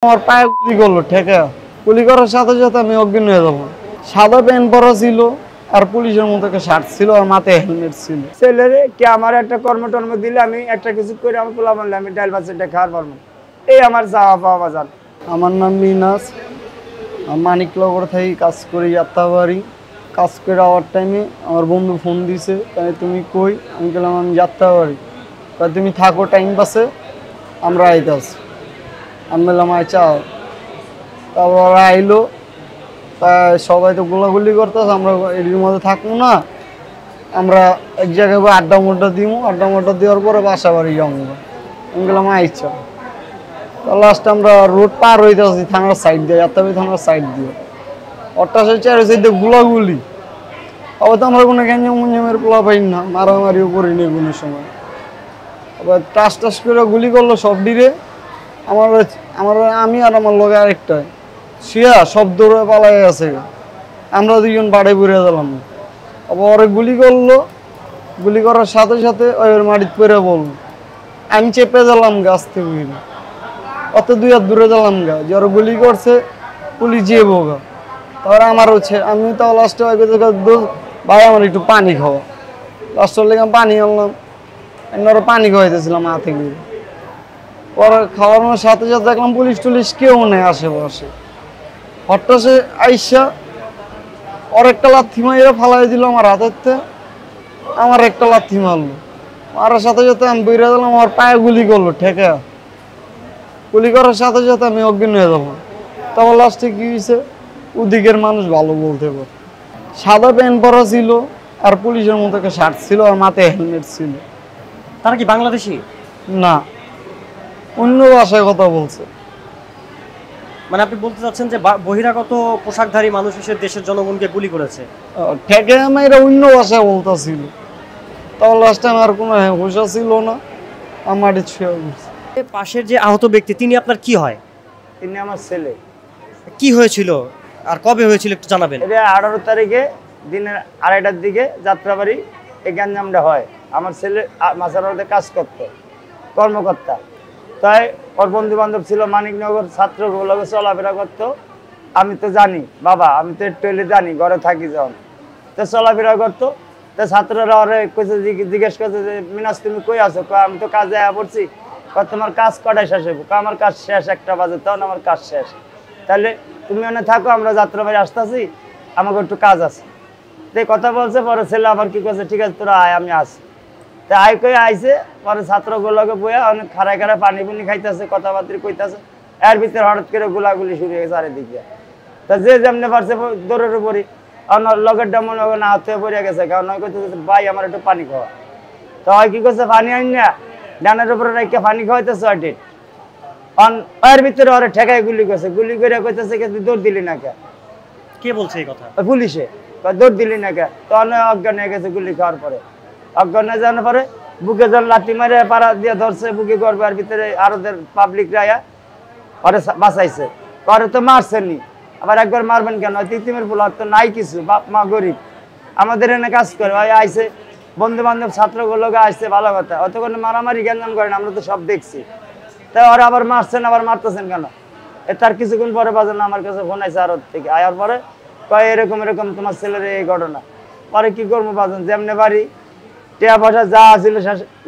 আমার পায়ে গুলি করলো ঠেকা গুলি করার সাথে সাথে আমি অজ্ঞান হয়ে যাবো। সাদা প্যান্ট পরা ছিল আর পুলিশের মতো একটা শার্ট ছিল আর মাথায় হেলমেট ছিল। ছেলেরে কি আমার একটা কর্ম দিলে আমি একটা কিছু করে আমি পোলা বললে আমি ডাল ভাতটা খাওয়ার পারবো। এই আমার যাওয়া পাওয়া বাজার। আমার নাম মিনাস, মানিকনগর থেকে কাজ করি যাত্রাবাড়ি। কাজ করে আওয়ার টাইমে আমার বন্ধু ফোন দিছে, তাই তুমি কই? আমি বললাম আমি যাত্রাবাড়ি। তাই তুমি থাকো টাইম পাসে, আমরা আইতাছি। আমি বললাম আচ্ছা। তারপর ওরা আইলো, তা সবাই তো গোলাগুলি করতেছে, আমরা এর মধ্যে থাকবো না, আমরা এক জায়গায় আড্ডা মোড্ডা দিব, আড্ডা মোড্ডা দেওয়ার পরে বাসা বাড়ি যাবো। আমি বললাম আচ্ছা। তো লাস্টে আমরা রোড পার হইতেছি থানার সাইড দিয়ে, যাত্রাবাড়ি থানার সাইড দিয়ে। অট্টাশে চার সাইড দিয়ে গোলাগুলি। আবার তো আমরা কোনো গ্যাঞ্জামের পোলা পাই না, মারামারিও করিনি কোনো সময়। আবার টাস করে গুলি করলো সব ডিরে। আমি আর আমার লগে আরেকটা শিয়া সব দৌড়ে পালাই আছে। আমরা দুজন বাড়ি পড়ে গেলাম। আবার ওরে গুলি করলো, গুলি করার সাথে সাথে ওর মাটিতে পড়ে বললো। আমি চেপে গেলাম গাছ থেকে, অত দুই হাত দূরে গেলাম গা যে ওরা গুলি করছে, পুলিশ যেয়ে বোগা। তারপরে আমার হচ্ছে আমি তাও লাস্টে ভাই আমার একটু পানি খাওয়া। লাস্টের লেগে পানি আনলাম, ওরা পানি খাওয়াইতেছিলাম হাতে গিয়ে। পরে খাওয়ানোর সাথে সাথে দেখলাম পুলিশ টুলিশ কেউ নেই আশেপাশে। হঠাৎ আইসা ওর একটা লাথি মাইরা ফালাই দিল আমার হাতের, আমার একটা লাথি মারলো। মারার সাথে সাথে আমি বেরিয়ে দিলাম, আমার পায়ে গুলি করলো ঠেকা। গুলি করার সাথে সাথে আমি অজ্ঞান হয়ে যাবো। তখন লাস্টে কি হয়েছে, ওদিকের মানুষ ভালো বলতে পারে। সাদা প্যান্ট পরা ছিল আর পুলিশের মতো একটা শার্ট ছিল আর মাথায় হেলমেট ছিল। তারা কি বাংলাদেশি? না, অন্য ভাষায় কথা বলছে। মানে আপনি বলতে চাচ্ছেন যে বহিরাগত পোশাকধারী মানুষ এসে দেশের জনগণকে গুলি করেছে? ঠেকে এরা অন্য ভাষায় বলতেছিল। তখন লাস্ট টাইম আর কোনো হুঁশা ছিল না, আমার পাশের যে আহত ব্যক্তি তিনি আপনার কি হয়? তিনি আমার ছেলে। কি হয়েছিল আর কবে হয়েছিল একটু জানাবেন। এটা 18 তারিখে দিনের 2:30টার দিকে যাত্রাবাড়ি এই গ্যাঞ্জামটা হয়। আমার ছেলে মাসারতে কাজ করতো, কর্মকর্তা। তাই ওর বন্ধু বান্ধব ছিল মানিকনগর, ছাত্রগুলো চলাফেরা করতো। আমি তো জানি বাবা, আমি তো একটু জানি, ঘরে থাকি যখন, তো চলাফেরা করতো। তো ছাত্ররা ওরে জিজ্ঞেস করছে যে মিনাস তুমি কই আছো? আমি তো কাজে পড়ছি। তোমার কাজ কটায় শেষ হইব? আমার কাজ শেষ 1টা বাজে, তখন আমার কাজ শেষ। তাহলে তুমি ওখানে থাকো, আমরা যাত্রাবাড়ি আসতেছি, আমাকে একটু কাজ আছে। তো কথা বলছে। পরে ছেলে আবার কি করছে, ঠিক আছে তোরা আয়, আমি আসি। তো আয় কই আইসে। পরে ছাত্রগুলোকে বইয়া অনেক খাড়ায় পানি পুনি খাইতেছে, কথাবার্তা কইতেছে। এর ভিতরে হঠাৎ করে গোলাগুলি শুরু হয়ে গেছে চারিদিকে। তা যে যেমনি পারছে দৌড়ের উপরই। লগের ডামন না হাত হয়ে পড়ে গেছে, কারণ ভাই আমার একটু পানি খাওয়া। তো হয় কি করছে, পানি আইন না ডানের উপরে রেখে পানি খাওয়াইতেছে। এর ভিতরে ওরা ঠেকায় গুলি করছে। গুলি করে কইতেছে দৌড় দিলি না কে? কে বলছে এই কথা? পুলিশে। দৌড় দিলি না কে? তখন অজ্ঞান হয়ে গেছে গুলি খাওয়ার পরে। অজ্ঞান হয়ে যাওয়ার পরে বুকে যখন লাঠি মারে পাড়া দিয়ে ধরছে, বুকে করবে। আর ভিতরে আরো পাবলিক রায়া ওরে বাঁচাইছে। পরে তো মারছেনি, আবার একবার মারবেন কেন? তিতিমের পোলা তো নাই কিছু, বাপ মা গরিব, আমাদের এনে কাজ করে। ওই আইসে বন্ধু বান্ধব ছাত্রগুলোকে আসছে, ভালো কথা। অত কোনো মারামারি গ্যাঞ্জাম করেন, আমরা তো সব দেখছি। তাই ওরা আবার মারছেন, আবার মারতেছেন কেন? তার কিছুক্ষণ পরে বাজে আমার কাছে ফোন আইসে আরো থেকে। আয়ার পরে কয় এরকম এরকম তোমার ছেলের এই ঘটনা। পরে কি করবো বাজন, যেমনে বাড়ি টিয়া পয়সা যা ছিল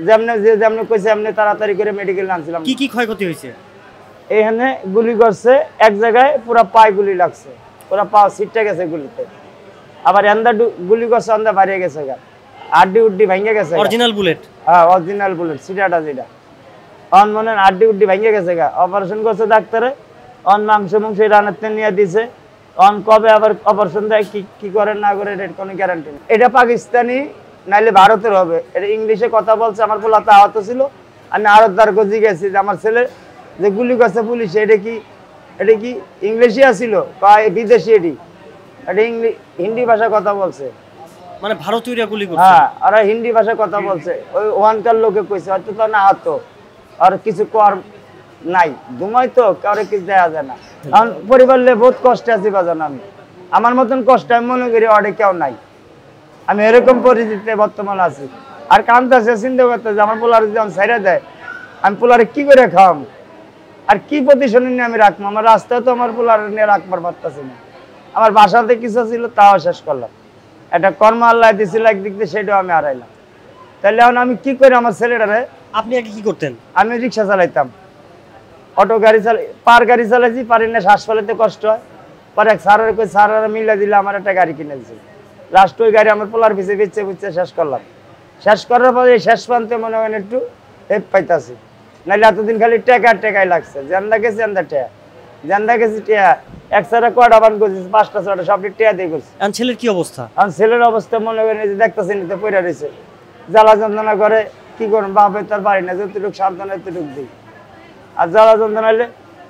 যেমনে কইছে এমনি তাড়াতাড়ি করে মেডিকেল আনছিলাম। কি কি ক্ষয়ক্ষতি হয়েছে? এখানে গুলি করছে, এক জায়গায় পুরা পায়ে গুলি লাগছে, পুরা পা ছিটটা গেছে গুলিতে। আবার এন্দা গুলি করছে, এন্দা বাড়িয়ে গেছে গা, আড্ডি উড্ডি ভেঙে গেছে। Original bullet? হ্যাঁ, অরিজিনাল বুলেট, সিটাটা যেটা। অন মনে আড্ডি উড্ডি ভেঙে গেছে গা। অপারেশন করছে ডাক্তারে, অন মাংস রানাতে নিয়ে দিছে। অন কবে আবার অপারেশন দেয়, কি করে না করে এর কোনো গ্যারান্টি নেই। এটা পাকিস্তানি নাইলে ভারতের হবে। এটা ইংলিশে কথা বলছে। আমার পোলা তো আহত ছিল, আমি আরো তার গজি গেছি যে আমার ছেলে যে গুলি করছে পুলিশে, এটা কি ইংলিশই আসছিল বিদেশি? এটা হিন্দি ভাষায় কথা বলছে। মানে ভারতীয়রা গুলি করছে? হ্যাঁ, আর হিন্দি ভাষায় কথা বলছে। ওই ওয়ানকার লোকে কইছে, হয়তো তো না আহত, আর কিছু কর নাই, ঘুমাই তো কারো কিছু দেওয়া যায় না। কারণ পরিবারে বহুত কষ্টে আছি বাজান। আমি আমার মতন কষ্ট আমি মনে করি অনেক কেউ নাই। আমি এরকম পরিস্থিতিতে বর্তমান আছি। আর কান্দাছে চিন্তা করতে যে আমার পোলার যখন ছেড়ে দেয়, আমি পোলারে কি করে খাওয়াম? আর কি পজিশনে নিয়ে আমি রাখবো? আমার রাস্তায় তো আমার পোলার নিয়ে রাখবার পারতেছি না। আমার বাসাতে কিছু ছিল তাও শেষ করলাম, একটা কর্ম আল্লাহ দিছিল একদিক দিয়ে, সেটাও আমি হারাইলাম। তাহলে এখন আমি কি করি আমার ছেলেটারে? আপনি আগে কি করতেন? আমি রিক্সা চালাইতাম, অটো গাড়ি চালাই, পার গাড়ি চালাইছি, পারি না, শ্বাস ফেলাতে কষ্ট হয়। পরে এক স্যারের কই স্যারেরা মিলে দিলে আমার একটা গাড়ি কিনে দিয়েছে। লাস্ট ওই গাড়ি আমার পোলার পিছিয়ে বেচে বুঝছে শেষ করলাম। শেষ করার পরে শেষ প্রান্তে মনে হয় একটু হেপ পাইতাছি, নাহলে এতদিন খালি টেকাই লাগছে। জেন্দা গেছি এন্দা টেয়া, জেন্দা গেছি টেয়া, এক সারা কয়টা বান করছিস, 5টা 6টা সবটি টেয়া দিয়ে করছি। এখন ছেলের কি অবস্থা? আমার ছেলের অবস্থা মনে করেন যে দেখতেছি নিতে পড়ে রয়েছে, জ্বালা যন্ত্রণা করে, কি করুন, বাপের তার বাড়ি না, যতটুকু সাবধানে এতটুকু দিই। আর জ্বালা যন্ত্রণা হলে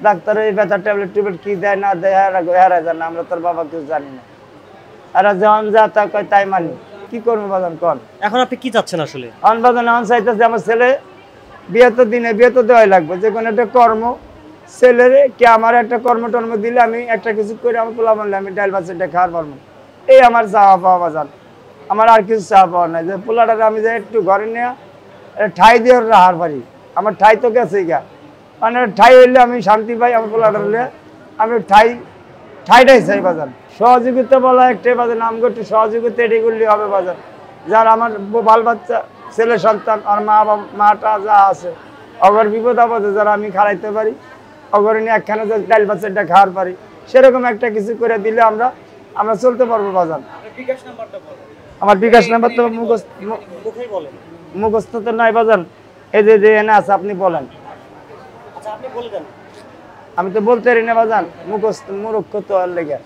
ডাক্তারের এই ব্যথার ট্যাবলেট ট্যাবলেট কি দেয় না দেয় হেরা যায় না, আমরা তোর বাবা কেউ জানি না। আর যেমন যা তা কয় তাই মানি, কি করবো বাজান কন? এখন আপনি কি চাচ্ছেন আসলে? এখন বাজান এখন চাইতেছে আমার ছেলে বিয়ে তো দিনে বিয়ে তো দেওয়াই লাগবে, যে কোনো একটা কর্ম ছেলেরে কি আমার একটা কর্ম টর্ম দিলে আমি একটা কিছু করে আমি পোলা বললে আমি ডাইল বাচ্চাটা খাওয়ার পারবো। এই আমার চাওয়া পাওয়া বাজান, আমার আর কিছু চাওয়া পাওয়া নাই। যে পোলাটারে আমি যে একটু ঘরে নিয়ে ঠাই দিয়ে রাহার পারি, আমার ঠাই তো গেছেই গা, মানে ঠাই হইলে আমি শান্তি পাই। আমার পোলাটার হলে আমি ঠাইটাই চাই বাজান। সহযোগিতা বলা একটাই বাজান, আমাকে একটু সহযোগিতা এটাই করলে হবে বাজান। যার আমার বাল বাচ্চা ছেলে সন্তান আর মাটা যা আছে, অগর বিপদ আপদে যারা আমি খাড়াইতে পারি, অগর নিয়ে একখানে ডাইল বাচ্চাটা খাওয়ার পারি, সেরকম একটা কিছু করে দিলে আমরা চলতে পারবো বাজান। আমার বিকাশ নাম্বার তো মুখস্থ তো নাই বাজান, এই যে এনে আছে, আপনি বলেন। আচ্ছা আপনি বলে দেন। আমি তো বলতে পারি না বাজান, মুখস্থ মূর্খ তো আর লেগে।